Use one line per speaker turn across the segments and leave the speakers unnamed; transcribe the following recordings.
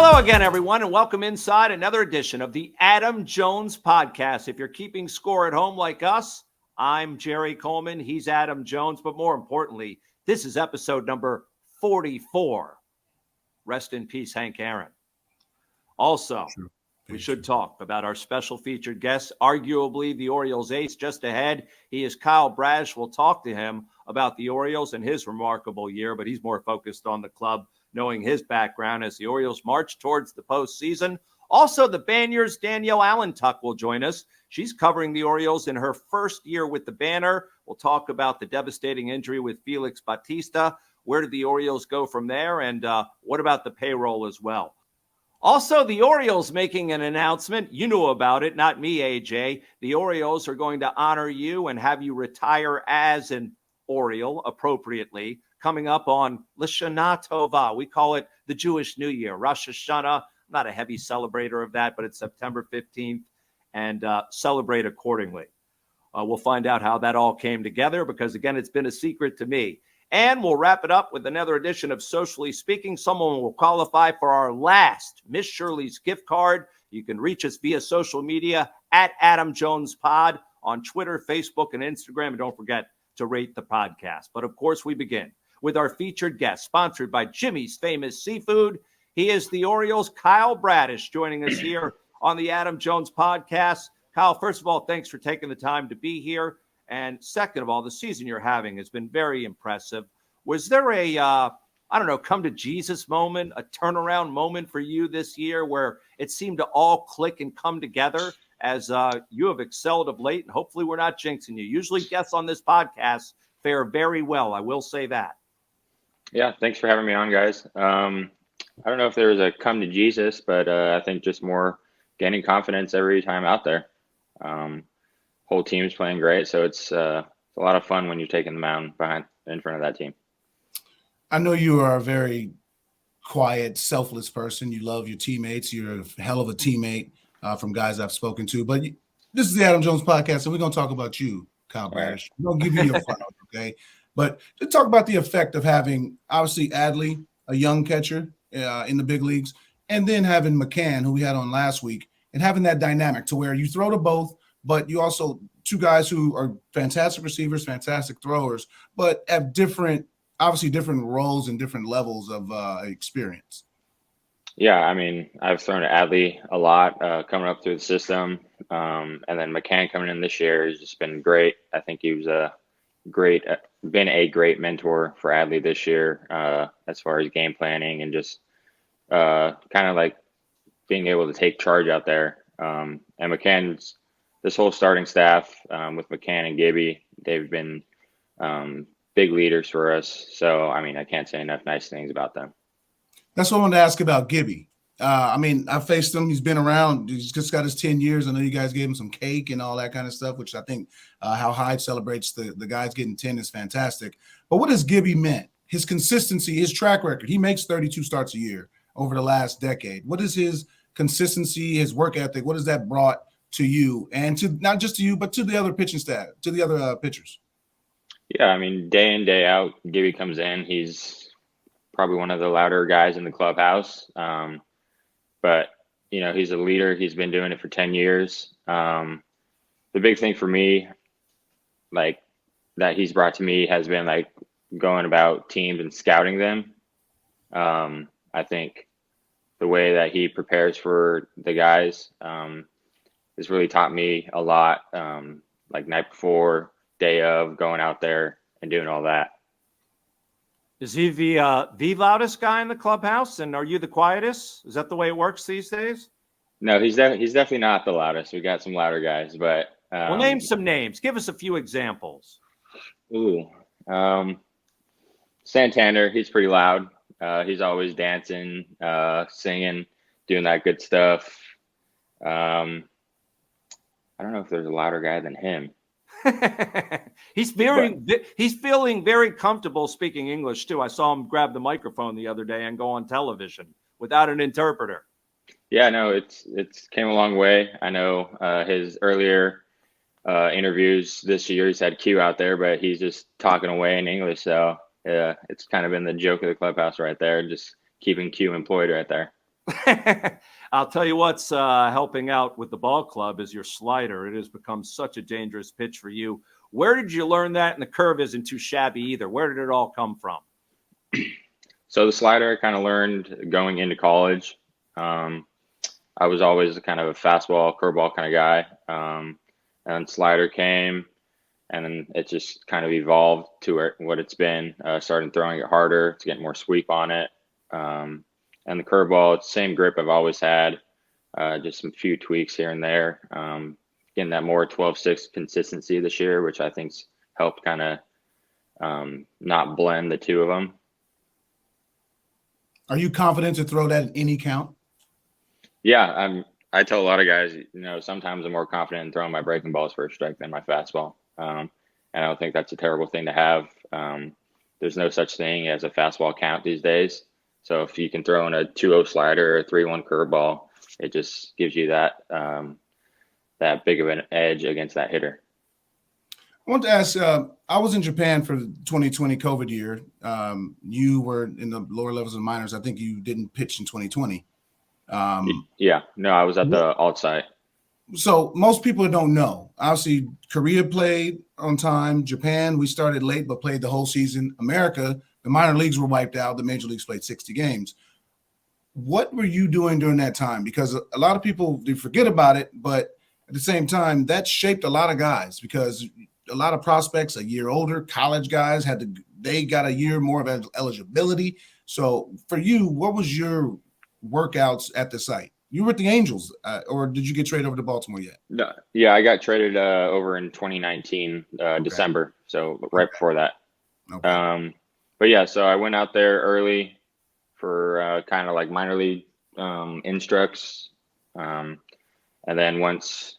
Hello again, everyone, and welcome inside another edition of the Adam Jones podcast. If you're keeping score at home like us, I'm Jerry Coleman. He's Adam Jones. But more importantly, this is episode number 44. Rest in peace, Hank Aaron. Also, we should talk about our special featured guest, arguably the Orioles ace just ahead. He is Kyle Bradish. We'll talk to him about the Orioles and his remarkable year, but he's more focused on the club, knowing his background as the Orioles march towards the postseason. Also, the Banner's Danielle Allentuck will join us. She's covering the Orioles in her first year with the Banner. We'll talk about the devastating injury with Felix Bautista. Where did the Orioles go from there? And what about the payroll as well? Also, the Orioles making an announcement. You know about it, not me, AJ. The Orioles are going to honor you and have you retire as an Oriole appropriately, coming up on Lashana Tova. We call it the Jewish New Year, Rosh Hashanah. I'm not a heavy celebrator of that, but it's September 15th, and celebrate accordingly. We'll find out how that all came together because, again, it's been a secret to me. And we'll wrap it up with another edition of Socially Speaking. Someone will qualify for our last Miss Shirley's gift card. You can reach us via social media at Adam Jones Pod on Twitter, Facebook, and Instagram. And don't forget to rate the podcast. But, of course, we begin with our featured guest, sponsored by Jimmy's Famous Seafood. He is the Orioles Kyle Bradish, joining us here on the Adam Jones podcast. Kyle, first of all, thanks for taking the time to be here. And second of all, the season you're having has been very impressive. Was there a, come to Jesus moment, a turnaround moment for you this year where it seemed to all click and come together as you have excelled of late? And hopefully we're not jinxing you. Usually guests on this podcast fare very well. I will say that.
Yeah, thanks for having me on, guys. I don't know if there was a come to Jesus, but I think just more gaining confidence every time out there. Whole team's playing great, so it's a lot of fun when you're taking the mound in front of that team.
I know you are a very quiet, selfless person. You love your teammates. You're a hell of a teammate from guys I've spoken to. But this is the Adam Jones podcast, and we're going to talk about you, Kyle Bradish. We're going to give you your flowers, okay? But to talk about the effect of having, obviously, Adley, a young catcher in the big leagues, and then having McCann, who we had on last week, and having that dynamic to where you throw to both, but you also two guys who are fantastic receivers, fantastic throwers, but have different roles and different levels of experience.
Yeah, I mean, I've thrown to Adley a lot coming up through the system. And then McCann coming in this year has just been great. I think he was been a great mentor for Adley this year as far as game planning and just kind of like being able to take charge out there. And McCann's, this whole starting staff with McCann and Gibby, they've been big leaders for us. So, I mean, I can't say enough nice things about them.
That's what I wanted to ask about Gibby. I faced him. He's been around. He's just got his 10 years. I know you guys gave him some cake and all that kind of stuff, which I think how Hyde celebrates the guys getting 10 is fantastic. But what has Gibby meant? His consistency, his track record. He makes 32 starts a year over the last decade. What is his consistency, his work ethic? What has that brought to you and to not just to you, but to the other pitching staff, to the other pitchers?
Yeah, I mean, day in, day out, Gibby comes in. He's probably one of the louder guys in the clubhouse. But, you know, he's a leader. He's been doing it for 10 years. The big thing for me, like, that he's brought to me has been, like, going about teams and scouting them. I think the way that he prepares for the guys has really taught me a lot, like night before, day of, going out there and doing all that.
Is he the loudest guy in the clubhouse, and are you the quietest? Is that the way it works these days?
No, he's definitely not the loudest. We got some louder guys, but
well, name some names. Give us a few examples.
Santander, he's pretty loud. He's always dancing, singing, doing that good stuff. I don't know if there's a louder guy than him.
He's feeling very comfortable speaking English too. I saw him grab the microphone the other day and go on television without an interpreter.
Yeah, no, it's came a long way. I know his earlier interviews this year, he's had Q out there, but he's just talking away in English. So it's kind of been the joke of the clubhouse right there, just keeping Q employed right there.
I'll tell you what's helping out with the ball club is your slider. It has become such a dangerous pitch for you. Where did you learn that? And the curve isn't too shabby either. Where did it all come from?
So the slider I kind of learned going into college. I was always kind of a fastball, curveball kind of guy. And slider came, and then it just kind of evolved to what it's been. Started throwing it harder to get more sweep on it. And the curveball, it's the same grip I've always had, just some few tweaks here and there. Getting that more 12-6 consistency this year, which I think's helped kind of not blend the two of them.
Are you confident to throw that in any count?
Yeah, I tell a lot of guys, sometimes I'm more confident in throwing my breaking balls for a strike than my fastball. And I don't think that's a terrible thing to have. There's no such thing as a fastball count these days. So if you can throw in a 2-0 slider or a 3-1 curveball, it just gives you that big of an edge against that hitter.
I want to ask, I was in Japan for the 2020 COVID year. You were in the lower levels of minors. I think you didn't pitch in 2020.
Yeah, no, I was at the alt site.
So most people don't know. Obviously, Korea played on time. Japan, we started late but played the whole season. America, the minor leagues were wiped out. The major leagues played 60 games. What were you doing during that time? Because a lot of people, they forget about it, but at the same time, that shaped a lot of guys because a lot of prospects a year older, college guys they got a year more of eligibility. So for you, what was your workouts at the site? You were at the Angels, or did you get traded over to Baltimore yet?
No, yeah, I got traded over in 2019, okay. December, so right before that. Okay. But yeah, so I went out there early for kind of like minor league instructs, and then once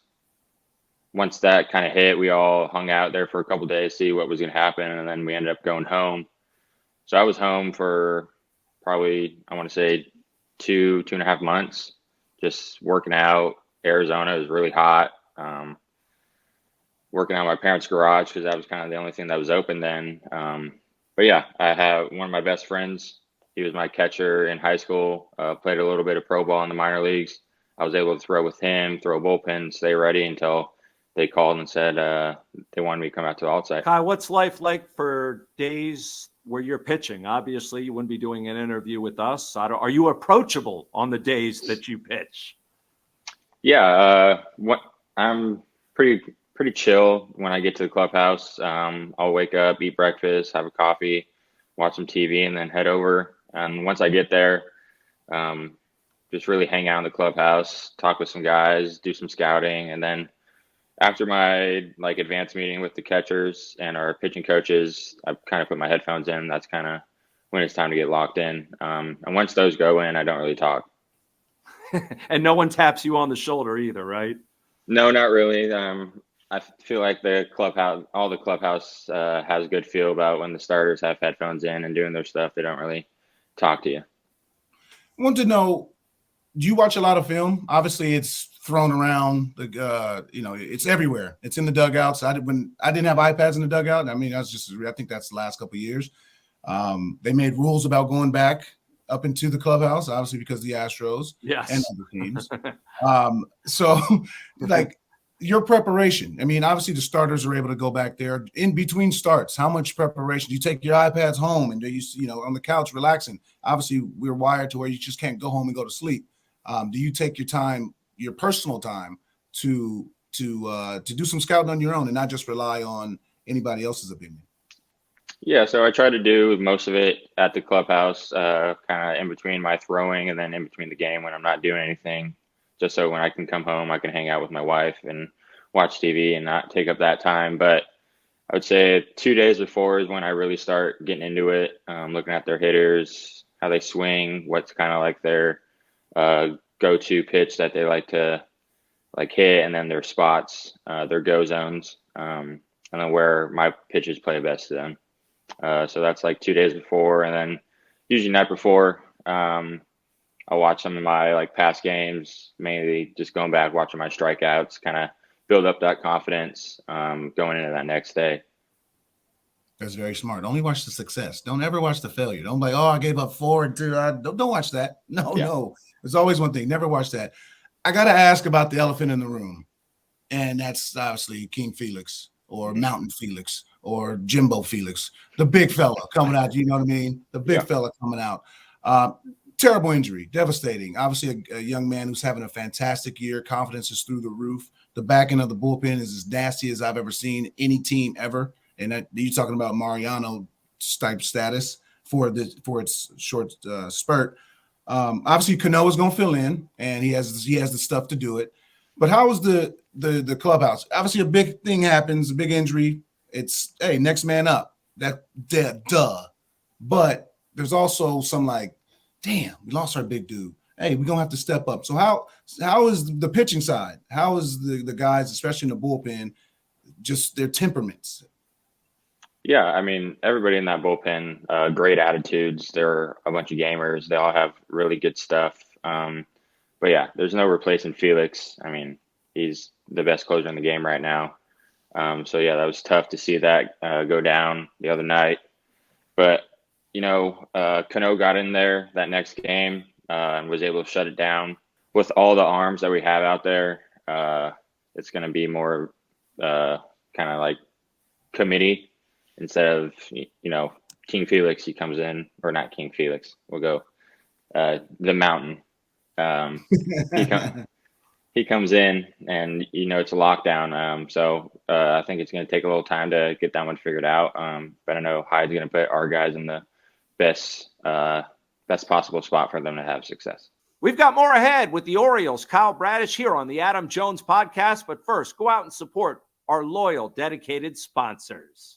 that kind of hit, we all hung out there for a couple of days, see what was going to happen, and then we ended up going home. So I was home for probably, I want to say, 2.5 months, just working out. Arizona was really hot. Working out in my parents' garage because that was kind of the only thing that was open then. But yeah, I have one of my best friends. He was my catcher in high school, played a little bit of pro ball in the minor leagues. I was able to throw with him, throw a bullpen, stay ready until they called and said they wanted me to come out to the alt site.
Kyle, what's life like for days where you're pitching? Obviously, you wouldn't be doing an interview with us. Are you approachable on the days that you pitch?
Yeah, I'm pretty chill when I get to the clubhouse. I'll wake up, eat breakfast, have a coffee, watch some TV, and then head over. And once I get there, just really hang out in the clubhouse, talk with some guys, do some scouting, and then after my advanced meeting with the catchers and our pitching coaches, I kind of put my headphones in. That's kind of when it's time to get locked in. And once those go in, I don't really talk.
And no one taps you on the shoulder either, right?
No, not really. I feel like all the clubhouse has a good feel about when the starters have headphones in and doing their stuff. They don't really talk to you.
I want to know, do you watch a lot of film? Obviously, it's thrown around. It's everywhere. It's in the dugouts. When I didn't have iPads in the dugout, I think that's the last couple of years. They made rules about going back up into the clubhouse, obviously because of the Astros and other teams. So your preparation. I mean, obviously the starters are able to go back there in between starts. How much preparation? Do you take your iPads home and do you on the couch relaxing? Obviously, we're wired to where you just can't go home and go to sleep. Do you take your time, your personal time, to do some scouting on your own and not just rely on anybody else's opinion?
Yeah, so I try to do most of it at the clubhouse, kind of in between my throwing and then in between the game when I'm not doing anything, just so when I can come home, I can hang out with my wife and watch TV and not take up that time. But I would say 2 days before is when I really start getting into it, looking at their hitters, how they swing, what's kind of like their go-to pitch that they like to hit, and then their spots, their go zones, and then where my pitches play best to them. So that's 2 days before, and then usually night before, I'll watch some of my past games, mainly just going back, watching my strikeouts, kind of build up that confidence going into that next day.
That's very smart. Only watch the success. Don't ever watch the failure. Don't be like, oh, I gave up 4 and 2. Don't watch that. No. There's always one thing. Never watch that. I got to ask about the elephant in the room. And that's obviously King Felix or Mountain Felix or Jimbo Felix, the big fella coming out. You know what I mean? The big fella coming out. Terrible injury, devastating. Obviously, a young man who's having a fantastic year. Confidence is through the roof. The back end of the bullpen is as nasty as I've ever seen any team ever. And you're talking about Mariano type status for its short spurt. Obviously, Cano is going to fill in, and he has the stuff to do it. But how is the clubhouse? Obviously, a big thing happens, a big injury. It's hey, next man up. Duh. But there's also some like, damn, we lost our big dude. Hey, we're gonna have to step up. So how is the pitching side? How is the guys, especially in the bullpen, just their temperaments?
Yeah, I mean, everybody in that bullpen, great attitudes. They're a bunch of gamers. They all have really good stuff. But yeah, there's no replacing Felix. I mean, he's the best closer in the game right now. So yeah, that was tough to see that go down the other night. But Cano got in there that next game and was able to shut it down. With all the arms that we have out there, it's going to be more kind of like committee instead of King Felix. He comes in, or not King Felix. We'll go the Mountain. He comes in, and it's a lockdown. So I think it's going to take a little time to get that one figured out. But I know Hyde's going to put our guys in the best possible spot for them to have success.
We've got more ahead with the Orioles Kyle Bradish here on the Adam Jones podcast. But first, go out and support our loyal, dedicated sponsors.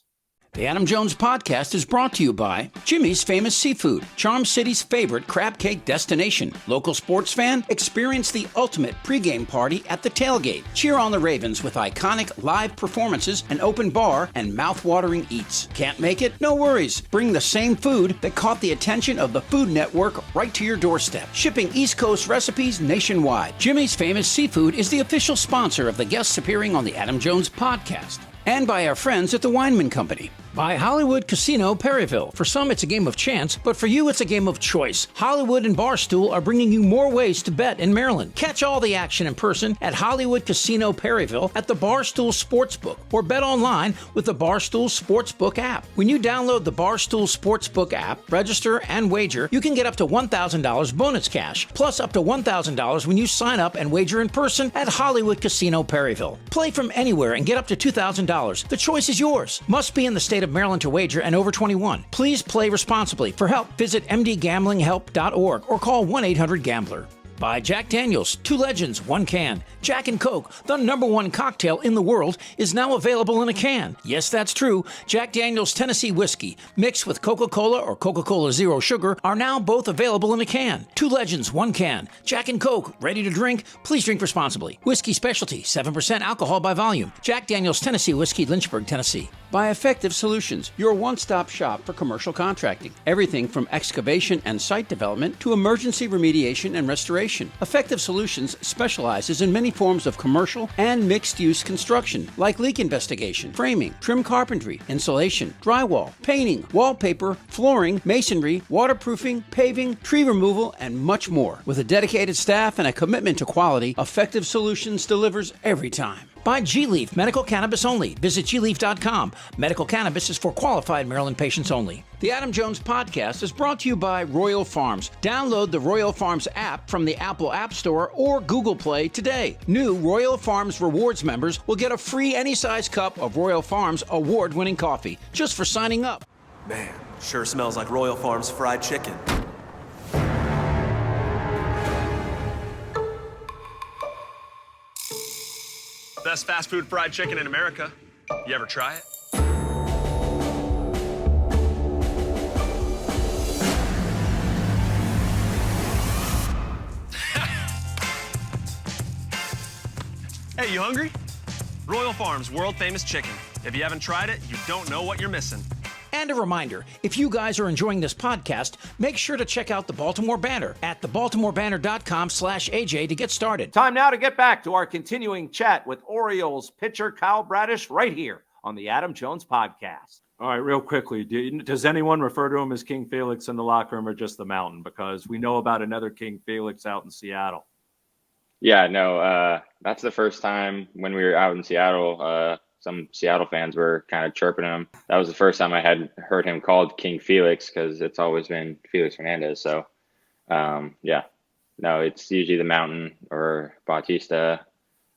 The Adam Jones podcast is brought to you by Jimmy's Famous Seafood, Charm City's favorite crab cake destination. Local sports fan, experience the ultimate pregame party at the tailgate. Cheer on the Ravens with iconic live performances, an open bar, and mouth-watering eats. Can't make it? No worries. Bring the same food that caught the attention of the Food Network right to your doorstep. Shipping East Coast recipes nationwide. Jimmy's Famous Seafood is the official sponsor of the guests appearing on the Adam Jones podcast. And by our friends at the Weinman Company. By Hollywood Casino Perryville. For some, it's a game of chance, but for you, it's a game of choice. Hollywood and Barstool are bringing you more ways to bet in Maryland. Catch all the action in person at Hollywood Casino Perryville at the Barstool Sportsbook, or bet online with the Barstool Sportsbook app. When you download the Barstool Sportsbook app, register, and wager, you can get up to $1,000 bonus cash, plus up to $1,000 when you sign up and wager in person at Hollywood Casino Perryville. Play from anywhere and get up to $2,000. The choice is yours. Must be in the state of Maryland to wager and over 21. Please play responsibly. For help, visit mdgamblinghelp.org or call 1-800-GAMBLER. By Jack Daniels, 2 legends, 1 can. Jack and Coke, the #1 cocktail in the world, is now available in a can. Yes, that's true. Jack Daniels Tennessee Whiskey, mixed with Coca-Cola or Coca-Cola Zero Sugar, are now both available in a can. 2 legends, 1 can. Jack and Coke, ready to drink? Please drink responsibly. Whiskey Specialty, 7% alcohol by volume. Jack Daniels Tennessee Whiskey, Lynchburg, Tennessee. By Effective Solutions, your one-stop shop for commercial contracting. Everything from excavation and site development to emergency remediation and restoration. Effective Solutions specializes in many forms of commercial and mixed-use construction, like leak investigation, framing, trim carpentry, insulation, drywall, painting, wallpaper, flooring, masonry, waterproofing, paving, tree removal, and much more. With a dedicated staff and a commitment to quality, Effective Solutions delivers every time. By G-Leaf Medical Cannabis Only. Visit gleaf.com. Medical cannabis is for qualified Maryland patients only. The Adam Jones podcast is brought to you by Royal Farms. Download the Royal Farms app from the Apple App Store or Google Play today. New Royal Farms Rewards members will get a free any-size cup of Royal Farms award-winning coffee just for signing up.
Man, sure smells like Royal Farms fried chicken. Best fast food fried chicken in America. You ever try it? Hey, you hungry? Royal Farms world famous chicken. If you haven't tried it, you don't know what you're missing.
And a reminder, if you guys are enjoying this podcast, make sure to check out the Baltimore Banner at thebaltimorebanner.com/AJ to get started.
Time now to get back to our continuing chat with Orioles pitcher Kyle Bradish right here on the Adam Jones podcast. All right, real quickly, does anyone refer to him as King Felix in the locker room or just the Mountain? Because we know about another King Felix out in Seattle.
Yeah, no, that's the first time when we were out in Seattle. Some Seattle fans were kind of chirping him. That was the first time I had heard him called King Felix because it's always been Felix Hernandez. So, yeah, no, it's usually the Mountain or Bautista.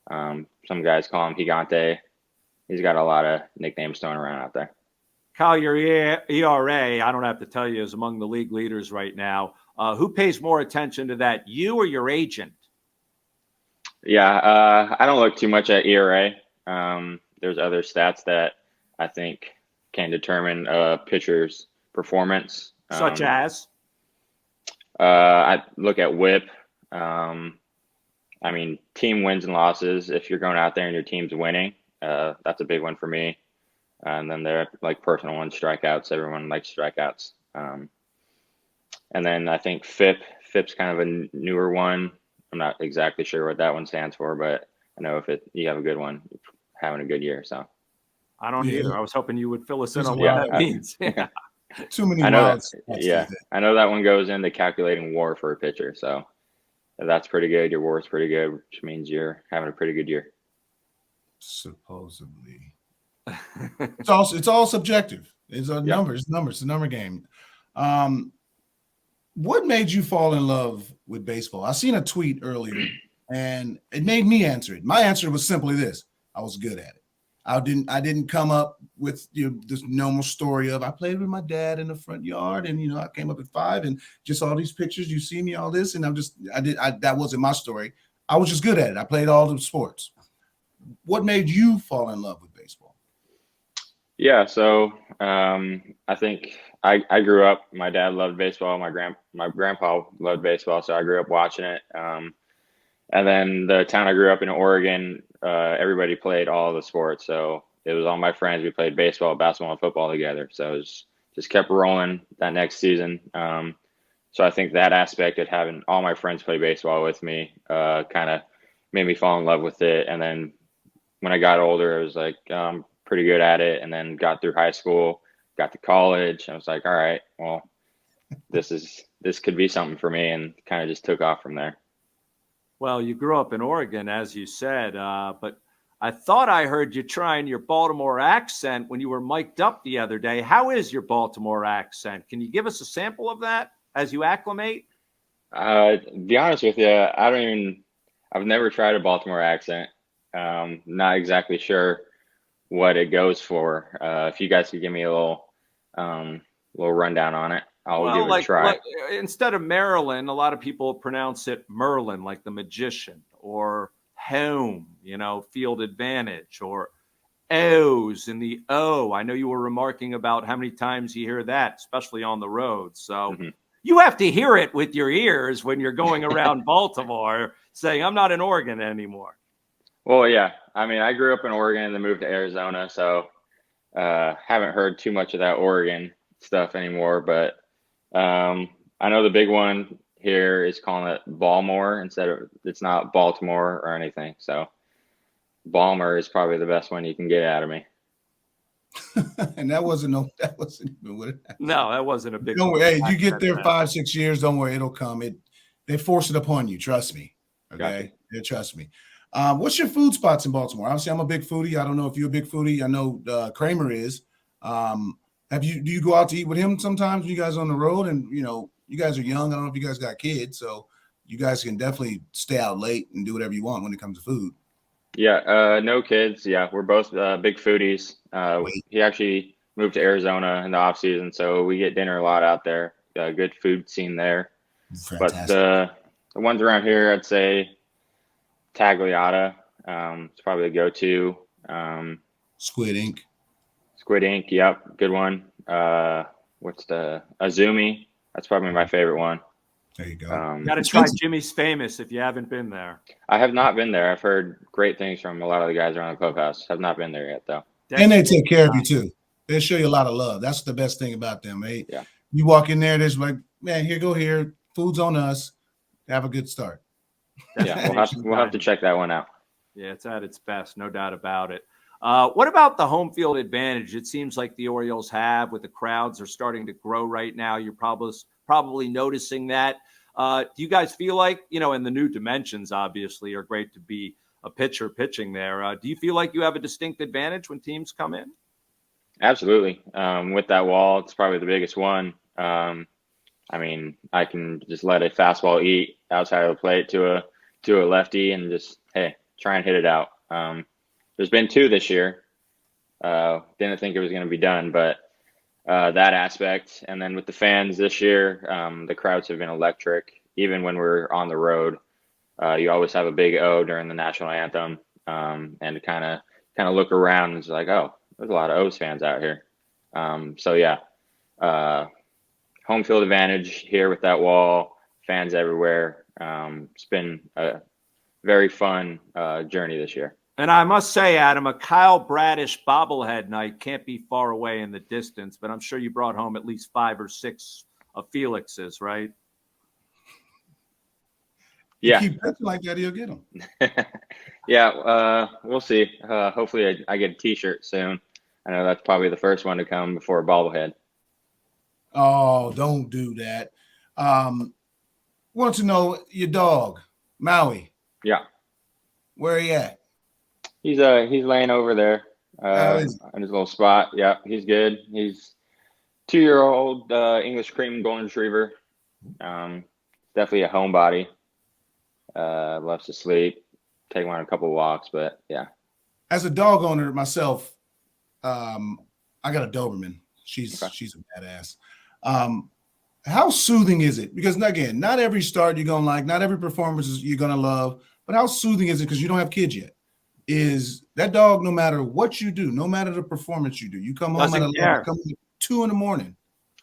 Some guys call him Gigante. He's got a lot of nicknames thrown around out there.
Kyle, your ERA, I don't have to tell you, is among the league leaders right now. Who pays more attention to that, you or your agent?
Yeah, I don't look too much at ERA. There's other stats that I think can determine a pitcher's performance.
Such as?
I look at WHIP. I mean, team wins and losses. If you're going out there and your team's winning, that's a big one for me. And then there are like personal ones, strikeouts. Everyone likes strikeouts. And then I think FIP. FIP's kind of a newer one. I'm not exactly sure what that one stands for, but I know if you have a good one, you're having a good year. So
I don't either. I was hoping you would fill us in on what
Yeah,
that means. Yeah.
Too many
I know
wild
that, yeah, I know that one goes into calculating WAR for a pitcher. So if that's pretty good. Your WAR is pretty good, which means you're having a pretty good year.
Supposedly. It's all subjective. It's a numbers, it's a number game. What made you fall in love with baseball? I seen a tweet earlier and it made me answer it. My answer was simply this: I was good at it. I didn't come up with this normal story of I played with my dad in the front yard and I came up at 5 and just all these pictures, you see me, all this, and that wasn't my story. I was just good at it. I played all the sports. What made you fall in love with baseball?
Yeah, so I think I grew up. My dad loved baseball. My grandpa loved baseball, so I grew up watching it. And then the town I grew up in, Oregon, everybody played all the sports. So it was all my friends. We played baseball, basketball, and football together. So it just kept rolling that next season. So I think that aspect of having all my friends play baseball with me kind of made me fall in love with it. And then when I got older, I was like, I'm pretty good at it. And then got through high school, got to college. I was like, all right, well, this could be something for me, and kind of just took off from there.
Well, you grew up in Oregon, as you said, but I thought I heard you trying your Baltimore accent when you were mic'd up the other day. How is your Baltimore accent? Can you give us a sample of that as you acclimate?
To be honest with you, I've never tried a Baltimore accent. Not exactly sure what it goes for. If you guys could give me a little rundown on it, I'll give it a try.
Instead of Maryland, a lot of people pronounce it Merlin, like the magician, or home, field advantage, or O's in the O. I know you were remarking about how many times you hear that, especially on the road. So you have to hear it with your ears when you're going around Baltimore saying, I'm not in Oregon anymore.
Well, yeah. I mean, I grew up in Oregon and then moved to Arizona, so haven't heard too much of that Oregon stuff anymore. But I know the big one here is calling it Baltimore it's not Baltimore or anything. So Balmer is probably the best one you can get out of me.
And that wasn't even what it.
No, that wasn't a big.
Don't worry. Hey, you get there 5-6 years. Don't worry, it'll come. They force it upon you. Trust me. Okay, yeah, trust me. What's your food spots in Baltimore? Obviously, I'm a big foodie. I don't know if you're a big foodie. I know Kramer is. Do you go out to eat with him sometimes when you guys are on the road? And you guys are young. I don't know if you guys got kids, so you guys can definitely stay out late and do whatever you want when it comes to food.
Yeah, no kids. Yeah, we're both big foodies. He actually moved to Arizona in the off season, so we get dinner a lot out there. Good food scene there.
Fantastic.
But the ones around here, I'd say Tagliata. It's probably the go-to.
Squid Ink.
Squid Ink, yep, good one. What's the Azumi? That's probably my favorite one.
There you go.
Got to try Jimmy's Famous if you haven't been there.
I have not been there. I've heard great things from a lot of the guys around the clubhouse. Have not been there yet, though.
And they take care of you too. They show you a lot of love. That's the best thing about them. Yeah. You walk in there, there's like, man, here. Food's on us. Have a good start.
Yeah, we'll have to check that one out.
Yeah, it's at its best, no doubt about it. What about the home field advantage? It seems like the Orioles have, with the crowds are starting to grow right now. You're probably noticing that. Do you guys feel like, and the new dimensions obviously are great to be a pitcher pitching there. Do you feel like you have a distinct advantage when teams come in?
Absolutely. With that wall, it's probably the biggest one. I can just let a fastball eat outside of the plate to a lefty and just, hey, try and hit it out. There's been 2 this year. Didn't think it was going to be done, but that aspect. And then with the fans this year, the crowds have been electric. Even when we're on the road, you always have a big O during the national anthem, and to kind of look around and it's like, oh, there's a lot of O's fans out here. Home field advantage here with that wall, fans everywhere. It's been a very fun journey this year.
And I must say, Adam, a Kyle Bradish bobblehead night can't be far away in the distance, but I'm sure you brought home at least 5 or 6 of Felix's, right?
Yeah.
You keep betting like that, he'll get them.
Yeah, we'll see. Hopefully I get a T-shirt soon. I know that's probably the first one to come before a bobblehead.
Oh, don't do that. Want to know your dog, Maui.
Yeah.
Where he at?
He's laying over there in his little spot. Yeah, he's good. He's 2-year-old English cream golden retriever. Definitely a homebody. Loves to sleep. Take him on a couple of walks, but yeah.
As a dog owner myself, I got a Doberman. She's a badass. How soothing is it? Because again, not every start you're gonna like, not every performance you're gonna love, but how soothing is it? Because you don't have kids yet. Is that dog, no matter what you do, no matter the performance you do, you come home at 11, come home at 2 a.m.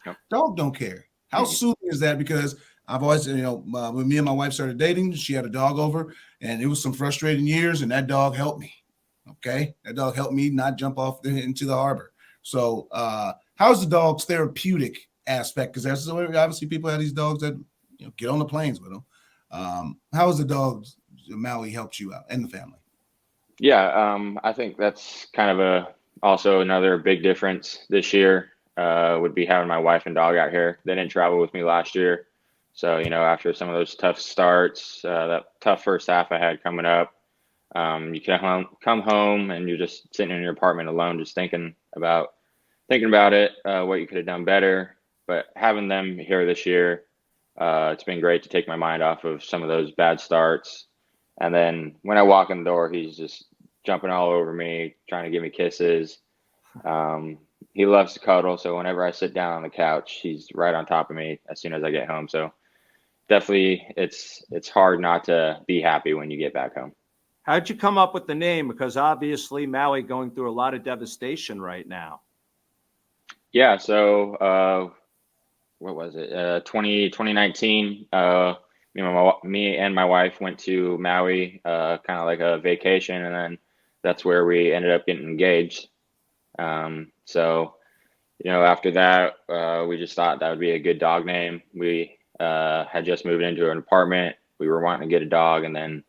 Yep.
Dog don't care. How soothing is that? Because I've always, when me and my wife started dating, she had a dog over, and it was some frustrating years, and that dog helped me. Okay, that dog helped me not jump off into the harbor. So, how's the dog's therapeutic aspect? Because that's obviously people have these dogs that get on the planes with them. How has the dog Maui helped you out and the family?
Yeah, I think that's kind of also another big difference this year would be having my wife and dog out here. They didn't travel with me last year. So, after some of those tough starts, that tough first half I had coming up, you can come home and you're just sitting in your apartment alone, just thinking about it, what you could have done better. But having them here this year, it's been great to take my mind off of some of those bad starts. And then when I walk in the door, he's just jumping all over me, trying to give me kisses. He loves to cuddle. So whenever I sit down on the couch, he's right on top of me as soon as I get home. So definitely it's hard not to be happy when you get back home.
How'd you come up with the name? Because obviously Maui going through a lot of devastation right now.
Yeah. So what was it? 2019. Me and my wife went to Maui, kind of like a vacation, and then that's where we ended up getting engaged. So, after that, we just thought that would be a good dog name. We had just moved into an apartment. We were wanting to get a dog, and then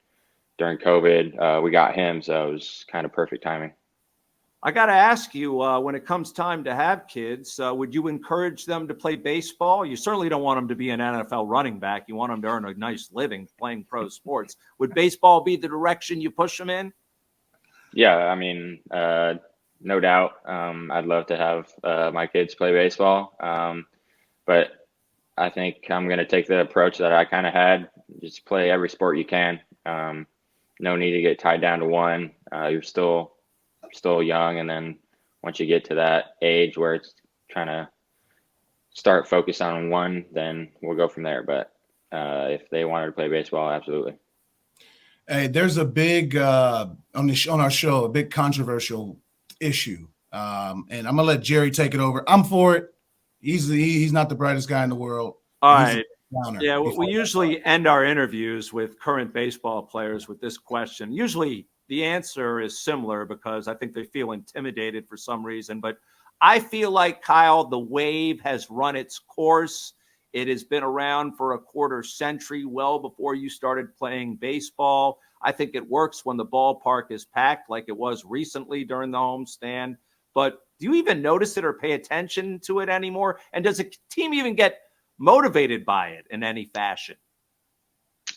during COVID, we got him, so it was kind of perfect timing.
I got to ask you, when it comes time to have kids, would you encourage them to play baseball? You certainly don't want them to be an NFL running back. You want them to earn a nice living playing pro sports. Would baseball be the direction you push them in?
Yeah, no doubt. I'd love to have my kids play baseball. But I think I'm going to take the approach that I kind of had. Just play every sport you can. No need to get tied down to one. You're still young, and then once you get to that age where it's trying to start focus on one, then we'll go from there. But if they wanted to play baseball, absolutely.
Hey, there's a big on our show, a big controversial issue, and I'm gonna let Jerry take it over. I'm for it. He's not the brightest guy in the world.
All right. Yeah, we usually end our interviews with current baseball players with this question. Usually the answer is similar because I think they feel intimidated for some reason. But I feel like, Kyle, the wave has run its course. It has been around for a quarter century, well before you started playing baseball. I think it works when the ballpark is packed like it was recently during the homestand. But do you even notice it or pay attention to it anymore? And does a team even get motivated by it in any fashion?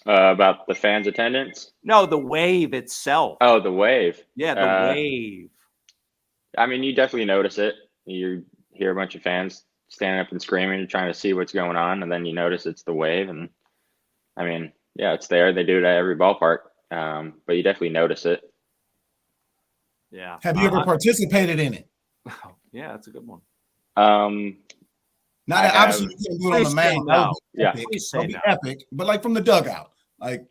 About the fans' attendance?
No, the wave itself.
Oh, the wave.
Yeah, the wave.
I mean, you definitely notice it. You hear a bunch of fans standing up and screaming, trying to see what's going on, and then you notice it's the wave. And I mean, yeah, it's there. They do it at every ballpark, but you definitely notice it.
Yeah.
Have you ever participated in it?
Yeah, that's a good one.
Not obviously you can't do it on the mound.
No.
Yeah.
Please say no.
Epic, but like from the dugout, like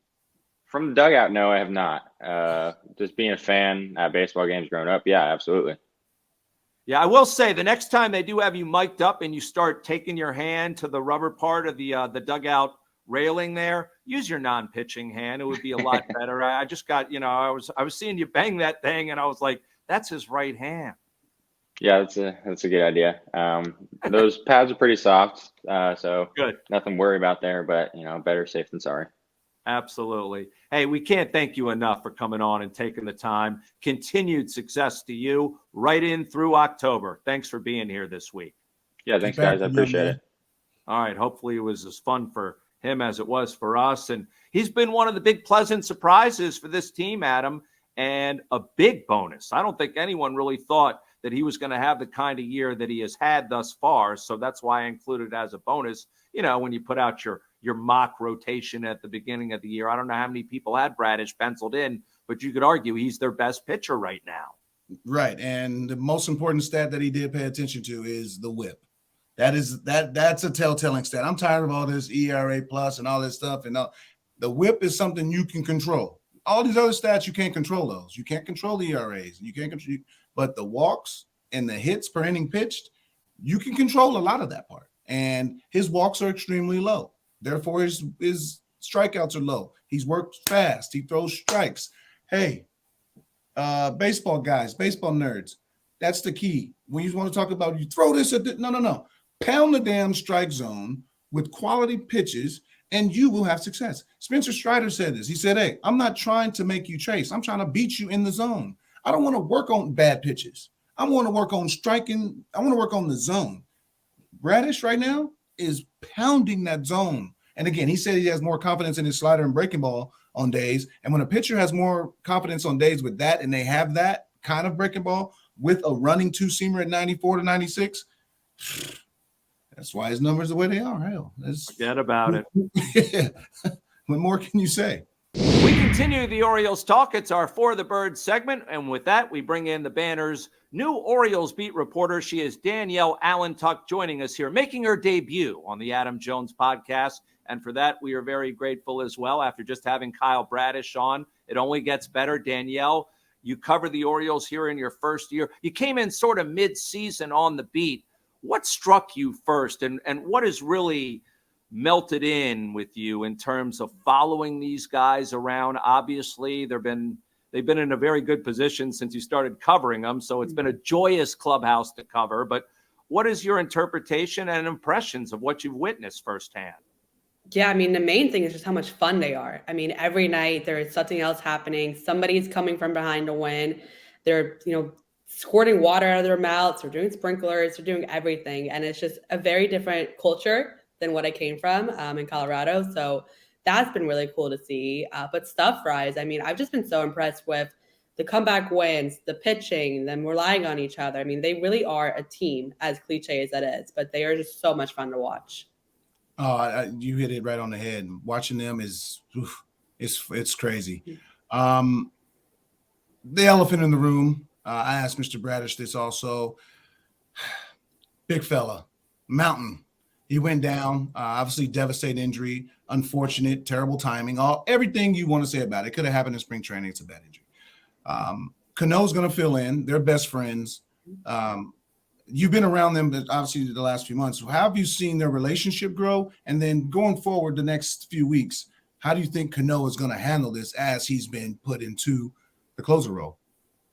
From the dugout, no, I have not. Just being a fan at baseball games growing up, yeah, absolutely.
Yeah, I will say the next time they do have you mic'd up and you start taking your hand to the rubber part of the dugout railing there, use your non-pitching hand. It would be a lot better. I just got, I was seeing you bang that thing and I was like, that's his right hand.
Yeah, that's a good idea. Those pads are pretty soft, so
Good.
Nothing to worry about there. But better safe than sorry.
Absolutely. Hey, we can't thank you enough for coming on and taking the time. Continued success to you right in through October. Thanks for being here this week.
Yeah, thanks, guys. I appreciate it.
All right. Hopefully it was as fun for him as it was for us. And he's been one of the big pleasant surprises for this team, Adam, and a big bonus. I don't think anyone really thought that he was going to have the kind of year that he has had thus far. So that's why I included it as a bonus. When you put out your mock rotation at the beginning of the year, I don't know how many people had Bradish penciled in, but you could argue he's their best pitcher right now.
Right. And the most important stat that he did pay attention to is the whip. That's a telltale stat. I'm tired of all this ERA plus and all this stuff. And the whip is something you can control. All these other stats, you can't control those. You can't control the ERAs. You can't control, but the walks and the hits per inning pitched, you can control a lot of that part. And his walks are extremely low. Therefore, his strikeouts are low. He's worked fast. He throws strikes. Hey, baseball guys, baseball nerds, that's the key. When you want to talk about you throw this at no. Pound the damn strike zone with quality pitches, and you will have success. Spencer Strider said this. He said, hey, I'm not trying to make you chase. I'm trying to beat you in the zone. I don't want to work on bad pitches. I want to work on striking. I want to work on the zone. Bradish right now is pounding that zone. And again, he said he has more confidence in his slider and breaking ball on days. And when a pitcher has more confidence on days with that, and they have that kind of breaking ball with a running two-seamer at 94 to 96, that's why his numbers are the way they are. Hell,
forget about it.
Yeah. What more can you say?
We continue the Orioles talk. It's our For the Birds segment. And with that, we bring in the Banner's new Orioles beat reporter. She is Danielle Allentuck, joining us here, making her debut on the Adam Jones podcast. And for that, we are very grateful as well. After just having Kyle Bradish on, it only gets better. Danielle, you covered the Orioles here in your first year. You came in sort of mid-season on the beat. What struck you first, and what has really melted in with you in terms of following these guys around? Obviously, they've been in a very good position since you started covering them, so it's been a joyous clubhouse to cover. But what is your interpretation and impressions of what you've witnessed firsthand?
Yeah, I mean, the main thing is just how much fun they are. I mean, every night there is something else happening. Somebody's coming from behind to win. They're, squirting water out of their mouths. They're doing sprinklers. They're doing everything. And it's just a very different culture than what I came from in Colorado. So that's been really cool to see. But stuff-wise, I mean, I've just been so impressed with the comeback wins, the pitching, them relying on each other. I mean, they really are a team, as cliche as that is, but they are just so much fun to watch.
You hit it right on the head. Watching them it's crazy. The elephant in the room. I asked Mr. Bradish this also. Big fella, mountain. He went down. Obviously, devastating injury, unfortunate, terrible timing. Everything you want to say about it. Could have happened in spring training. It's a bad injury. Cano's going to fill in. They're best friends. You've been around them, obviously, the last few months. How have you seen their relationship grow? And then going forward the next few weeks, how do you think Cano is going to handle this as he's been put into the closer role?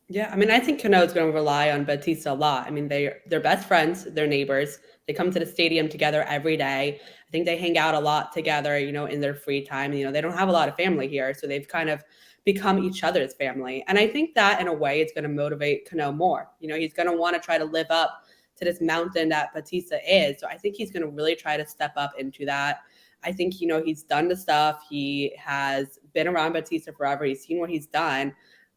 Yeah, I mean, I think Cano is going to rely on Bautista a lot. I mean, they're best friends, they're neighbors. They come to the stadium together every day. I think they hang out a lot together, in their free time. They don't have a lot of family here, so they've kind of become each other's family. And I think that in a way it's going to motivate Cano more. He's going to want to try to live up to this mountain that Bautista is. So I think he's going to really try to step up into that. I think, he's done the stuff. He has been around Bautista forever. He's seen what he's done.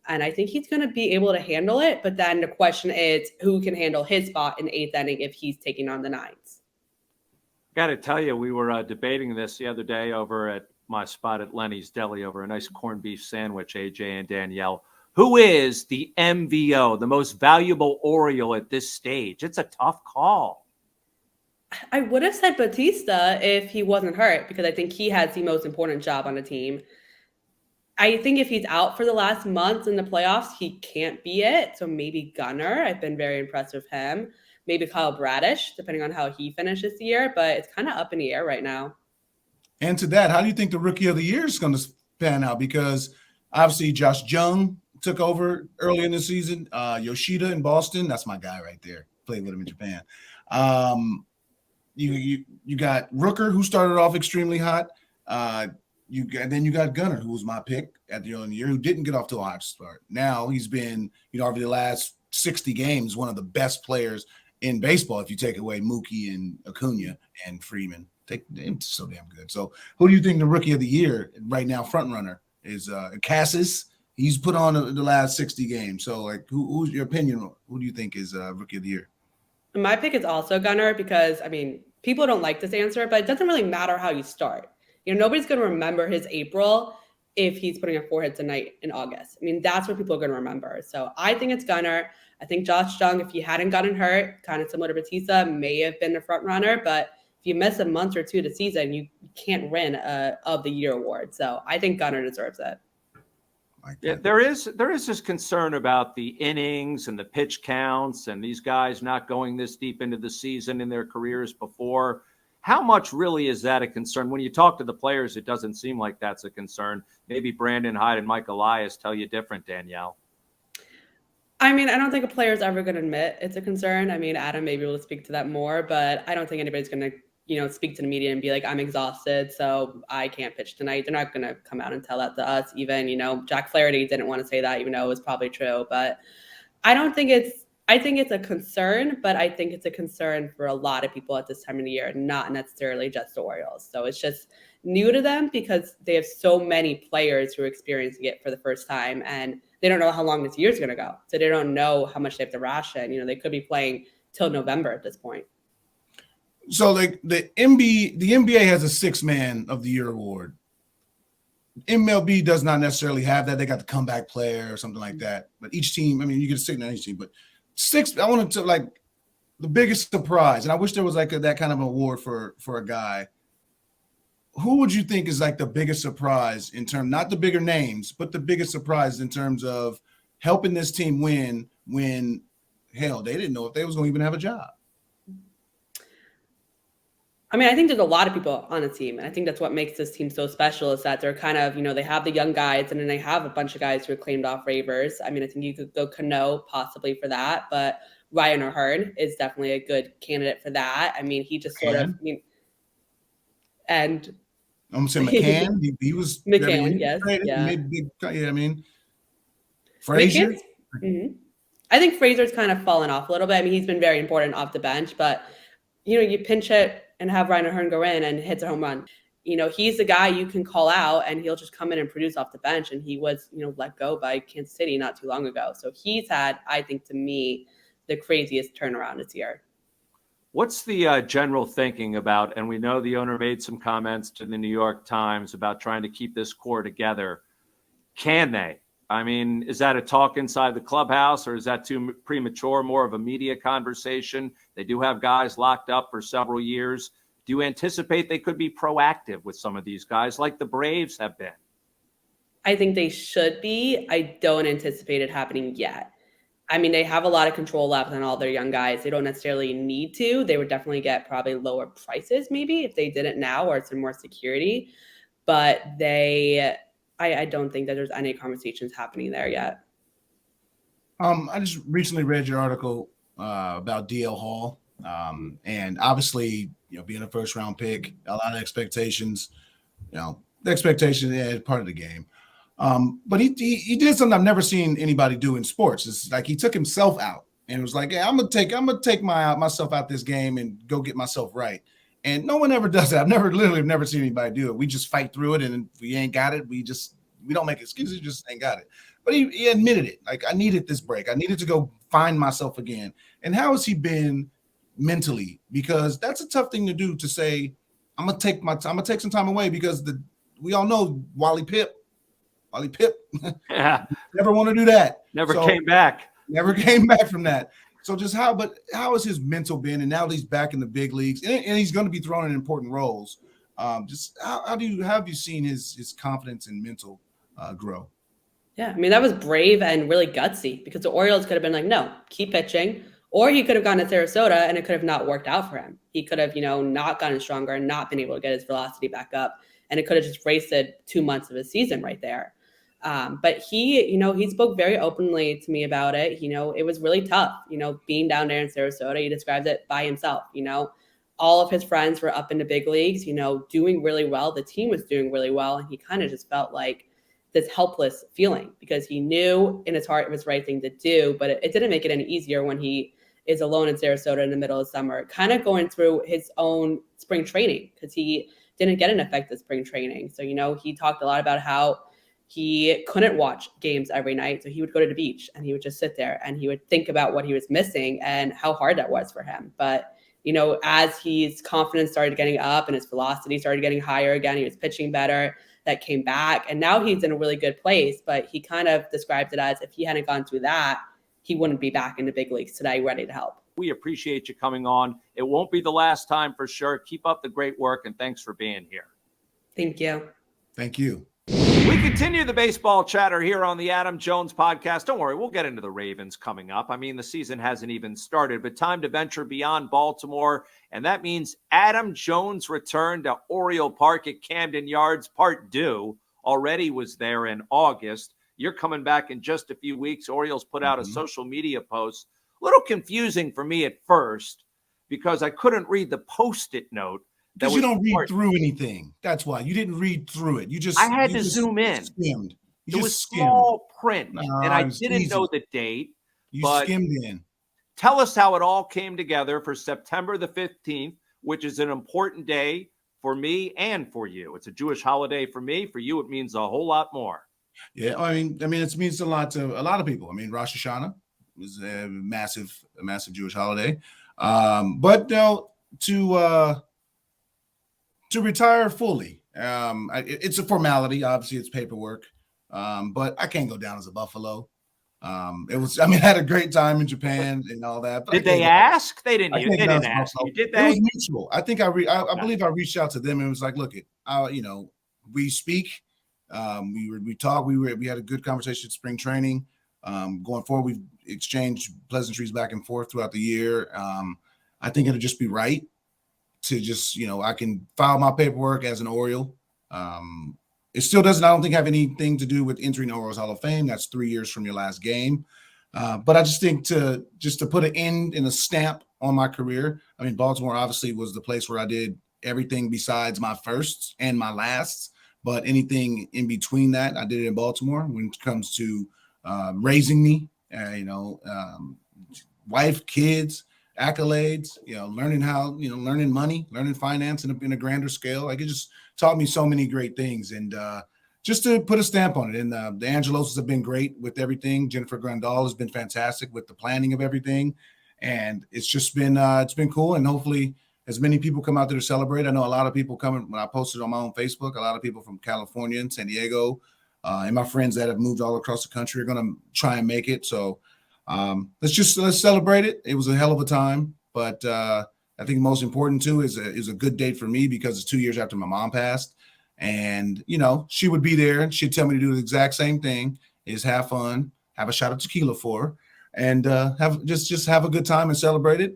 And I think he's going to be able to handle it. But then the question is, who can handle his spot in the 8th inning if he's taking on the 9s?
Got to tell you, we were debating this the other day over at my spot at Lenny's Deli over a nice corned beef sandwich, AJ and Danielle. Who is the MVO, the most valuable Oriole at this stage? It's a tough call.
I would have said Bautista if he wasn't hurt, because I think he has the most important job on the team. I think if he's out for the last month in the playoffs, he can't be it. So maybe Gunnar. I've been very impressed with him. Maybe Kyle Bradish, depending on how he finishes the year. But it's kind of up in the air right now.
And to that, how do you think the Rookie of the Year is going to pan out? Because obviously Josh Jung took over early in the season. Yoshida in Boston, that's my guy right there. Played with him in Japan. You got Rooker, who started off extremely hot. Then you got Gunnar, who was my pick at the early in the year, who didn't get off to a hot start. Now he's been, over the last 60 games, one of the best players in baseball. If you take away Mookie and Acuna and Freeman, they're so damn good. So, who do you think the Rookie of the Year right now, front runner, is? Cassis. He's put on the last 60 games. So, who's your opinion? Who do you think is Rookie of the Year?
My pick is also Gunnar because, people don't like this answer, but it doesn't really matter how you start. Nobody's going to remember his April if he's putting up 4 hits a night in August. That's what people are going to remember. So I think it's Gunnar. I think Josh Jung, if he hadn't gotten hurt, kind of similar to Bautista, may have been the front runner. But if you miss a month or two of the season, you can't win of the year award. So I think Gunnar deserves it.
Yeah, there is this concern about the innings and the pitch counts and these guys not going this deep into the season in their careers before. How much really is that a concern? When you talk to the players, it doesn't seem like that's a concern. Maybe Brandon Hyde and Mike Elias tell you different, Danielle.
I don't think a player is ever going to admit it's a concern. Adam may be able to speak to that more, but I don't think anybody's going to, speak to the media and be like, I'm exhausted, so I can't pitch tonight. They're not going to come out and tell that to us. Even, Jack Flaherty didn't want to say that, even though it was probably true. But I think it's a concern, but I think it's a concern for a lot of people at this time of the year, not necessarily just the Orioles. So it's just new to them because they have so many players who are experiencing it for the first time, and they don't know how long this year's going to go. So they don't know how much they have to ration. They could be playing till November at this point.
So the NBA has a 6 Man of the Year award. MLB does not necessarily have that. They got the comeback player or something like that. But each team, you get a 6 on each team, but 6, I wanted to the biggest surprise, and I wish there was that kind of award for a guy. Who would you think is the biggest surprise in terms, not the bigger names, but the biggest surprise in terms of helping this team win when, hell, they didn't know if they was going to even have a job?
I think there's a lot of people on the team, and I think that's what makes this team so special is that they're kind of, they have the young guys, and then they have a bunch of guys who are claimed off waivers. I think you could go Cano possibly for that, but Ryan O'Hearn is definitely a good candidate for that. He just sort of, and
I'm going to say McCann. He was
McCann, yes.
Frazier.
Mm-hmm. I think Frazier's kind of fallen off a little bit. He's been very important off the bench, but you pinch hit and have Ryan O'Hearn go in and hits a home run. He's the guy you can call out and he'll just come in and produce off the bench. And he was, let go by Kansas City not too long ago. So he's had, I think, to me, the craziest turnaround this year.
What's the general thinking about, and we know the owner made some comments to the New York Times about trying to keep this core together. Can they? Is that a talk inside the clubhouse or is that too premature, more of a media conversation? They do have guys locked up for several years. Do you anticipate they could be proactive with some of these guys like the Braves have been?
I think they should be. I don't anticipate it happening yet. They have a lot of control left on all their young guys. They don't necessarily need to. They would definitely get probably lower prices maybe if they did it now or some more security. But I don't think that there's any conversations happening there yet.
I just recently read your article about DL Hall And obviously, being a first round pick, a lot of expectations, the expectation is part of the game. But he did something I've never seen anybody do in sports. It's like he took himself out and was like, "Yeah, I'm gonna take myself out this game and go get myself right." And no one ever does that. I've never seen anybody do it. We just fight through it, and if we ain't got it, we don't make excuses. We just ain't got it. But he admitted it. Like, I needed this break. I needed to go find myself again. And how has he been mentally? Because that's a tough thing to do, to say, I'm gonna take some time away, because we all know Wally Pip.
Yeah.
Never want to do that.
Never came back
From that. So how has his mental been? And now that he's back in the big leagues, and he's going to be thrown in important roles. Just how have you seen his confidence and mental grow?
Yeah, I mean, that was brave and really gutsy, because the Orioles could have been like, no, keep pitching. Or he could have gone to Sarasota and it could have not worked out for him. He could have, not gotten stronger and not been able to get his velocity back up. And it could have just wasted 2 months of his season right there. But he spoke very openly to me about it. It was really tough, being down there in Sarasota. He described it by himself. All of his friends were up in the big leagues, doing really well. The team was doing really well. And he kind of just felt like this helpless feeling, because he knew in his heart it was the right thing to do, but it didn't make it any easier when he is alone in Sarasota in the middle of summer, kind of going through his own spring training, because he didn't get an effective spring training. So, he talked a lot about how he couldn't watch games every night. So he would go to the beach and he would just sit there and he would think about what he was missing and how hard that was for him. But, as his confidence started getting up and his velocity started getting higher again, he was pitching better, that came back. And now he's in a really good place, but he kind of described it as if he hadn't gone through that, he wouldn't be back in the big leagues today ready to help.
We appreciate you coming on. It won't be the last time for sure. Keep up the great work, and thanks for being here.
Thank you.
Thank you.
We continue the baseball chatter here on the Adam Jones podcast. Don't worry, we'll get into the Ravens coming up. I mean, the season hasn't even started, but time to venture beyond Baltimore, and that means Adam Jones' return to Oriole Park at Camden Yards, part due, already was there in August. You're coming back in just a few weeks. Orioles put out a social media post. A little confusing for me at first, because I couldn't read the Post-it note.
Because you don't read through anything. That's why. You didn't read through it.
I had to zoom in.
Skimmed.
It was small print, and I didn't know the date.
You skimmed in.
Tell us how it all came together for September the 15th, which is an important day for me and for you. It's a Jewish holiday for me. For you, it means a whole lot more.
Yeah, I mean, it means a lot to a lot of people. I mean, Rosh Hashanah is a massive Jewish holiday. But to retire fully, it's a formality. Obviously, it's paperwork. But I can't go down as a Buffalo. I had a great time in Japan and all that.
Did they ask? They didn't ask you, did they?
It was mutual. I think I believe I reached out to them and was like, look, we speak. We talked. We had a good conversation at spring training. Going forward, we've exchanged pleasantries back and forth throughout the year. I think it'll just be right to just, I can file my paperwork as an Oriole. It still doesn't, I don't think, have anything to do with entering the Orioles Hall of Fame. That's 3 years from your last game. But I just think to put an end and a stamp on my career. I mean, Baltimore obviously was the place where I did everything besides my firsts and my lasts. But anything in between that, I did it in Baltimore when it comes to raising me, wife, kids, accolades, learning learning money, learning finance in a grander scale. Like, it just taught me so many great things. And just to put a stamp on it. And the Angeloses have been great with everything. Jennifer Grandal has been fantastic with the planning of everything. And it's just been, it's been cool. And hopefully as many people come out there to celebrate. I know a lot of people coming when I posted on my own Facebook, a lot of people from California and San Diego, and my friends that have moved all across the country are going to try and make it. So let's celebrate it. It was a hell of a time, but I think most important too is a good date for me because it's 2 years after my mom passed, and she would be there and she'd tell me to do the exact same thing: is have fun, have a shot of tequila for her, and have just have a good time and celebrate it.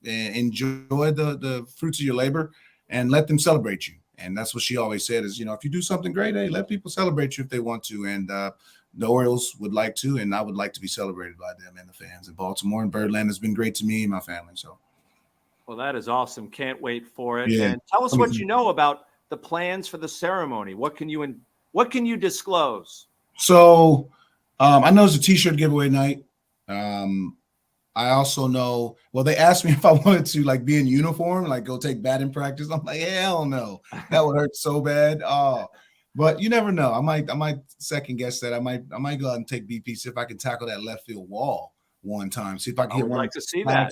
And enjoy the fruits of your labor and let them celebrate you. And that's what she always said is, if you do something great, hey, let people celebrate you if they want to. And the Orioles would like to, and I would like to be celebrated by them and the fans in Baltimore. And Birdland has been great to me and my family. So
Well, that is awesome. Can't wait for it.
Yeah.
And tell us what you know about the plans for the ceremony. What can you disclose?
So I know it's a T-shirt giveaway night. I also know, well, they asked me if I wanted to like be in uniform, like go take batting practice. I'm like, hell no, that would hurt so bad. Oh, but you never know. I might second guess that. I might go out and take BP, see if I can tackle that left field wall one time. See if I can
I
hit
would
one.
like to see that.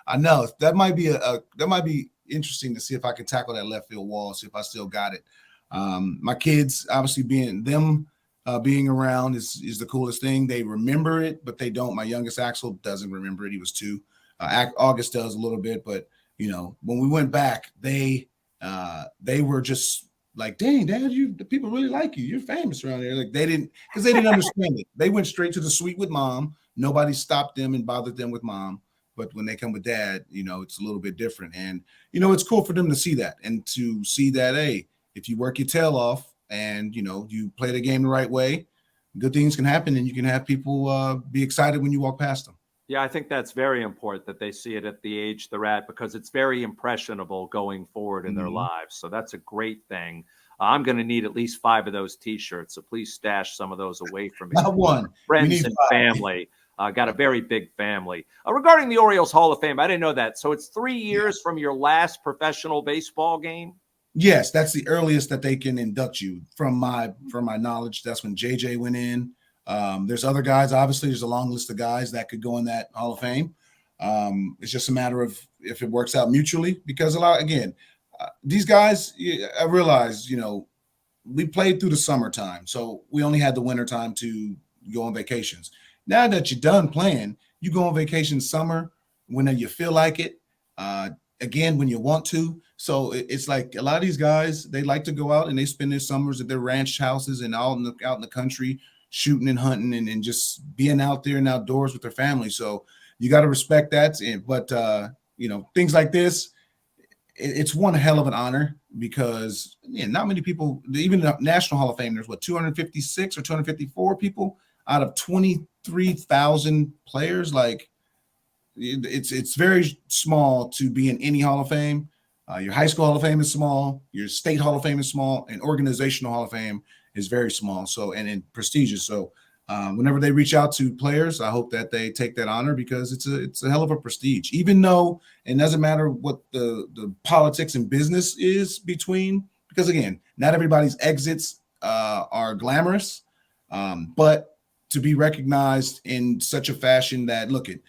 I know that might be interesting to see if I can tackle that left field wall. See if I still got it. My kids, obviously, being around is the coolest thing. They remember it, but they don't. My youngest Axel doesn't remember it. He was 2. August does a little bit, but when we went back, they were just like, "Dang, Dad, the people really like you. You're famous around here." Like they didn't understand it. They went straight to the suite with Mom. Nobody stopped them and bothered them with Mom. But when they come with Dad, it's a little bit different. And it's cool for them to see that and to see that, hey, if you work your tail off and you play the game the right way, good things can happen, and you can have people be excited when you walk past them.
Yeah, I think that's very important that they see it at the age they're at, because it's very impressionable going forward in their lives. So that's a great thing. I'm going to need at least 5 of those T-shirts, so please stash some of those away from me.
Not one.
Friends and 5. Family. Got a very big family. Regarding the Orioles Hall of Fame, I didn't know that. So it's 3 years from your last professional baseball game?
Yes, that's the earliest that they can induct you. From my knowledge, that's when JJ went in. There's other guys. Obviously, there's a long list of guys that could go in that Hall of Fame. It's just a matter of if it works out mutually, because these guys, I realize, we played through the summertime, so we only had the winter time to go on vacations. Now that you're done playing, you go on vacation summer when you feel like it, again, when you want to. So it's like a lot of these guys, they like to go out and they spend their summers at their ranch houses and out in the country shooting and hunting and just being out there and outdoors with their family. So you got to respect that. But things like this, it's one hell of an honor, because not many people, even the National Hall of Fame, there's 256 or 254 people out of 23,000 players. Like it's very small to be in any Hall of Fame. Your high school Hall of Fame is small. Your state Hall of Fame is small, and organizational Hall of Fame is very small. So and prestigious. So whenever they reach out to players, I hope that they take that honor, because it's a hell of a prestige. Even though it doesn't matter what the politics and business is between, because again, not everybody's exits are glamorous, but to be recognized in such a fashion that, look, it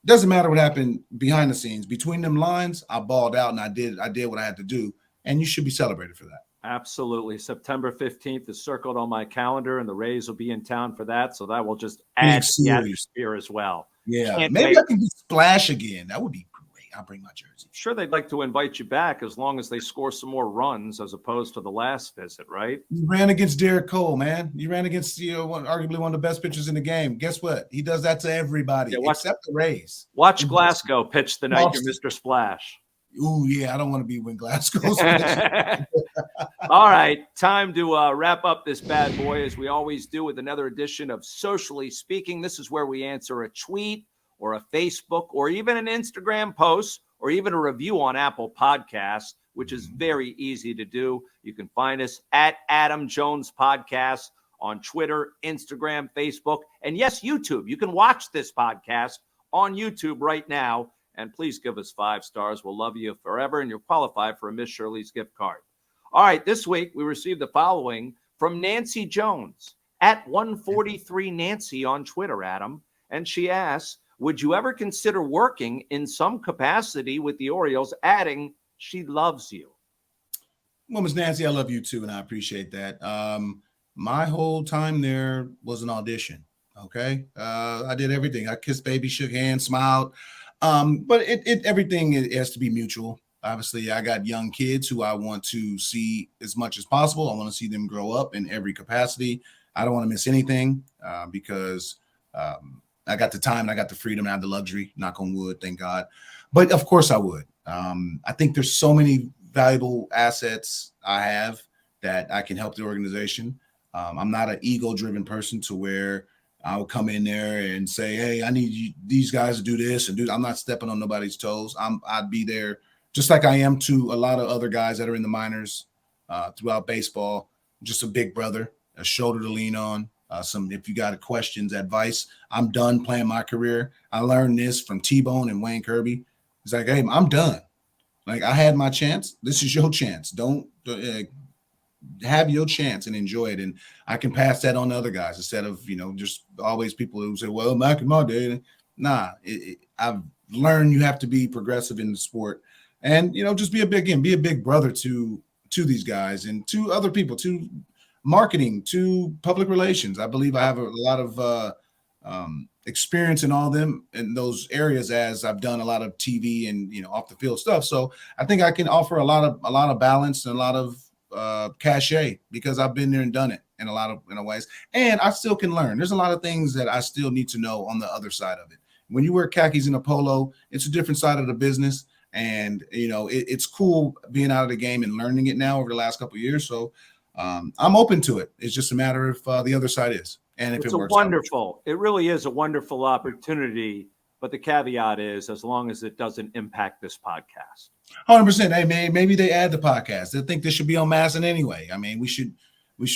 doesn't matter what happened behind the scenes. Between them lines, I balled out and I did what I had to do, and you should be celebrated for that.
Absolutely. September 15th is circled on my calendar, and the Rays will be in town for that, so that will just add to the atmosphere as well.
Yeah, maybe I can just splash again. That would be great. I'll bring my jersey.
Sure, they'd like to invite you back, as long as they score some more runs as opposed to the last visit, right?
You ran against Derek Cole, man. You ran against arguably one of the best pitchers in the game. Guess what? He does that to everybody, except the Rays.
Watch Glasgow pitch the night you're Mr. Splash.
Ooh, yeah, I don't want to be when Glasgow's
All right, time to wrap up this bad boy, as we always do, with another edition of Socially Speaking. This is where we answer a tweet or a Facebook or even an Instagram post or even a review on Apple Podcasts, which is very easy to do. You can find us at Adam Jones Podcast on Twitter, Instagram, Facebook, and yes, YouTube. You can watch this podcast on YouTube right now. And please give us 5 stars. We'll love you forever, and you'll qualify for a Miss Shirley's gift card. All right, this week we received the following from Nancy Jones at 143 Nancy on Twitter, Adam. And she asks, would you ever consider working in some capacity with the Orioles, adding, she loves you?
Well, Ms. Nancy, I love you too, and I appreciate that. My whole time there was an audition, okay? I did everything. I kissed baby, shook hands, smiled. But everything has to be mutual. Obviously, I got young kids who I want to see as much as possible. I want to see them grow up in every capacity. I don't want to miss anything because I got the time and I got the freedom and I have the luxury, knock on wood, thank God. But of course I would. I think there's so many valuable assets I have that I can help the organization. I'm not an ego-driven person to where I would come in there and say, hey, I need these guys to do this and do that. I'm not stepping on nobody's toes. I'd be there just like I am to a lot of other guys that are in the minors throughout baseball. Just a big brother, a shoulder to lean on. If you got questions, advice. I'm done playing my career. I learned this from T-Bone and Wayne Kirby. It's like, hey, I'm done. Like, I had my chance. This is your chance. Don't have your chance and enjoy it. And I can pass that on to other guys instead of, just always people who say, well, back in my day. Nah, I've learned you have to be progressive in the sport and, just be a big brother to these guys and to other people, to marketing, to public relations. I believe I have a lot of experience in all them in those areas, as I've done a lot of TV and off the field stuff. So I think I can offer a lot of balance and a lot of cachet because I've been there and done it in a lot of ways, and I still can learn. There's a lot of things that I still need to know on the other side of it. When you wear khakis and a polo, it's a different side of the business, and it's cool being out of the game and learning it now over the last couple of years. So I'm open to it. It's just a matter of the other side is. And if it works,
it really is a wonderful opportunity. But the caveat is, as long as it doesn't impact this podcast.
100%. Hey, maybe they add the podcast. They think this should be on Masson anyway. I mean, we should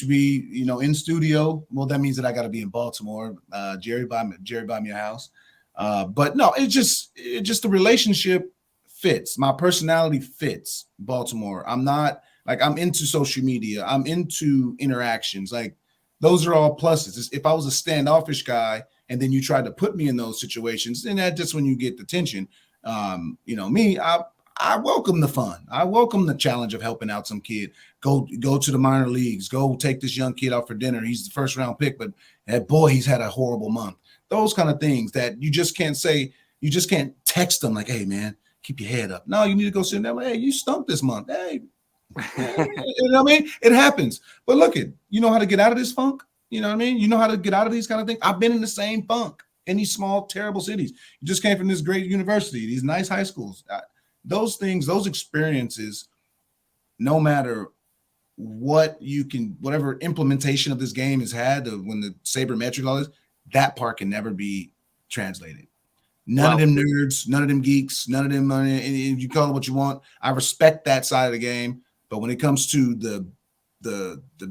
be, in studio. Well, that means that I got to be in Baltimore. Jerry, buy me a house. But no, it's just the relationship fits. My personality fits Baltimore. I'm into social media. I'm into interactions. Like, those are all pluses. If I was a standoffish guy and then you tried to put me in those situations, then that's just when you get the tension. Me, I welcome the fun. I welcome the challenge of helping out some kid. Go to the minor leagues. Go take this young kid out for dinner. He's the first round pick, but he's had a horrible month. Those kind of things that you just can't say. You just can't text them like, hey, man, keep your head up. No, you need to go sit down. Hey, you stunk this month. Hey. You know what I mean? It happens. But look, you know how to get out of this funk? You know what I mean? You know how to get out of these kind of things? I've been in the same funk in these small, terrible cities. You just came from this great university, these nice high schools. Those things, those experiences, no matter whatever implementation of this game has had, when the sabermetric, all this, that part can never be translated. None of them nerds, none of them geeks, none of them, you call it what you want. I respect that side of the game. But when it comes to the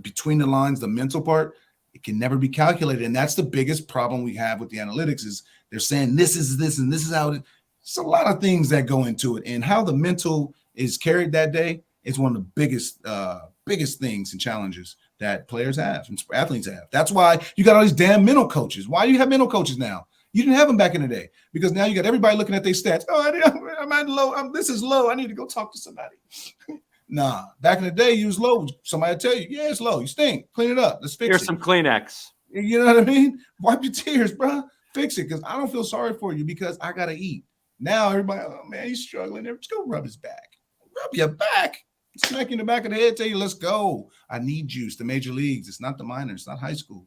between the lines, the mental part, it can never be calculated. And that's the biggest problem we have with the analytics is they're saying this is this and this is how it's a lot of things that go into it. And how the mental is carried that day is one of the biggest things and challenges that players have and athletes have. That's why you got all these damn mental coaches. Why do you have mental coaches now? You didn't have them back in the day because now you got everybody looking at their stats. Oh, I'm at low. This is low. I need to go talk to somebody. Nah, back in the day, you was low. Somebody will tell you, yeah, it's low. You stink. Clean it up. Let's fix it.
Here's some Kleenex.
You know what I mean? Wipe your tears, bro. Fix it because I don't feel sorry for you because I got to eat. Now everybody, oh, man, he's struggling. Just go rub his back. Rub your back. Smack you in the back of the head, tell you, let's go. I need juice. The major leagues. It's not the minors. It's not high school.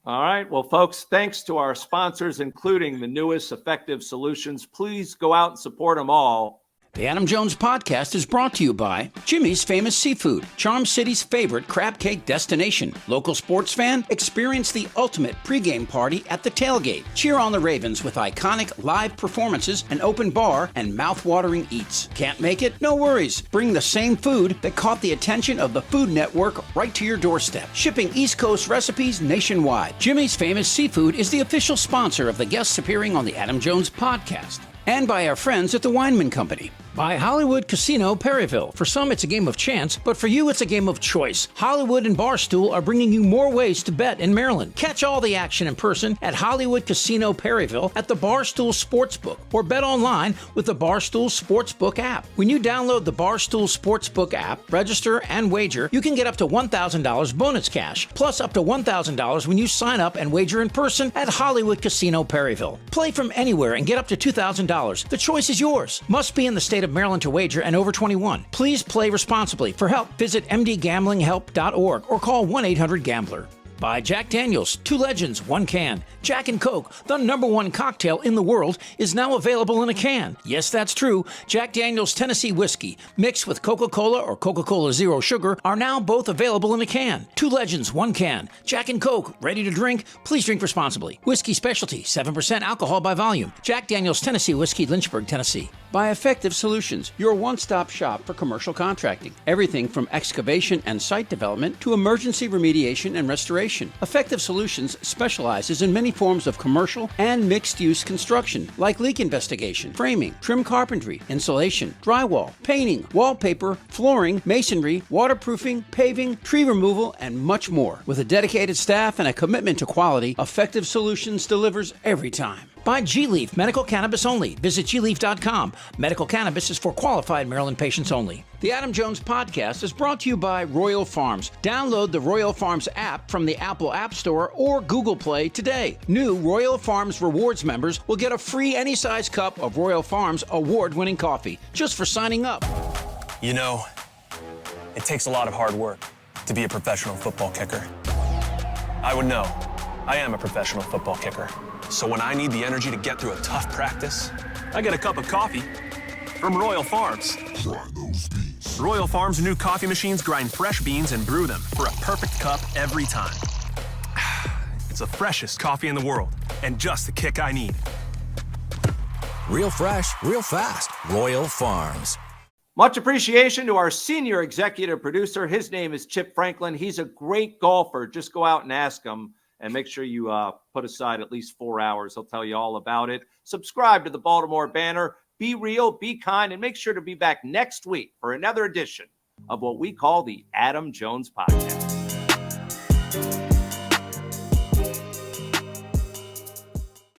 All right. Well, folks, thanks to our sponsors, including the newest Effective Solutions. Please go out and support them all.
The Adam Jones Podcast is brought to you by Jimmy's Famous Seafood, Charm City's favorite crab cake destination. Local sports fan, experience the ultimate pregame party at the tailgate. Cheer on the Ravens with iconic live performances, an open bar, and mouth-watering eats. Can't make it? No worries. Bring the same food that caught the attention of the Food Network right to your doorstep. Shipping East Coast recipes nationwide. Jimmy's Famous Seafood is the official sponsor of the guests appearing on the Adam Jones Podcast. And by our friends at the Weinman Company. By Hollywood Casino Perryville. For some, it's a game of chance, but for you, it's a game of choice. Hollywood and Barstool are bringing you more ways to bet in Maryland. Catch all the action in person at Hollywood Casino Perryville at the Barstool Sportsbook, or bet online with the Barstool Sportsbook app. When you download the Barstool Sportsbook app, register, and wager, you can get up to $1,000 bonus cash, plus up to $1,000 when you sign up and wager in person at Hollywood Casino Perryville. Play from anywhere and get up to $2,000. The choice is yours. Must be in the state of Maryland to wager and over 21. Please play responsibly. For help, visit mdgamblinghelp.org or call 1-800-GAMBLER. By Jack Daniels, 2 legends, 1 can. Jack and Coke, the #1 cocktail in the world, is now available in a can. Yes, that's true. Jack Daniels Tennessee Whiskey, mixed with Coca-Cola or Coca-Cola Zero Sugar, are now both available in a can. 2 legends, 1 can. Jack and Coke, ready to drink? Please drink responsibly. Whiskey Specialty, 7% alcohol by volume. Jack Daniels Tennessee Whiskey, Lynchburg, Tennessee. By Effective Solutions, your one-stop shop for commercial contracting. Everything from excavation and site development to emergency remediation and restoration. Effective Solutions specializes in many forms of commercial and mixed-use construction, like leak investigation, framing, trim carpentry, insulation, drywall, painting, wallpaper, flooring, masonry, waterproofing, paving, tree removal, and much more. With a dedicated staff and a commitment to quality, Effective Solutions delivers every time. By G-Leaf Medical Cannabis only. Visit gleaf.com. Medical cannabis is for qualified Maryland patients only. The Adam Jones Podcast is brought to you by Royal Farms. Download the Royal Farms app from the Apple App Store or Google Play today. New Royal Farms Rewards members will get a free any-size cup of Royal Farms award-winning coffee just for signing up.
You know, it takes a lot of hard work to be a professional football kicker. I would know. I am a professional football kicker. So when I need the energy to get through a tough practice, I get a cup of coffee from Royal Farms.
Try those beans.
Royal Farms' new coffee machines grind fresh beans and brew them for a perfect cup every time. It's the freshest coffee in the world and just the kick I need.
Real fresh, real fast. Royal Farms.
Much appreciation to our senior executive producer. His name is Chip Franklin. He's a great golfer. Just go out and ask him. And make sure you put aside at least 4 hours. He'll tell you all about it. Subscribe to the Baltimore Banner. Be real, be kind, and make sure to be back next week for another edition of what we call the Adam Jones Podcast.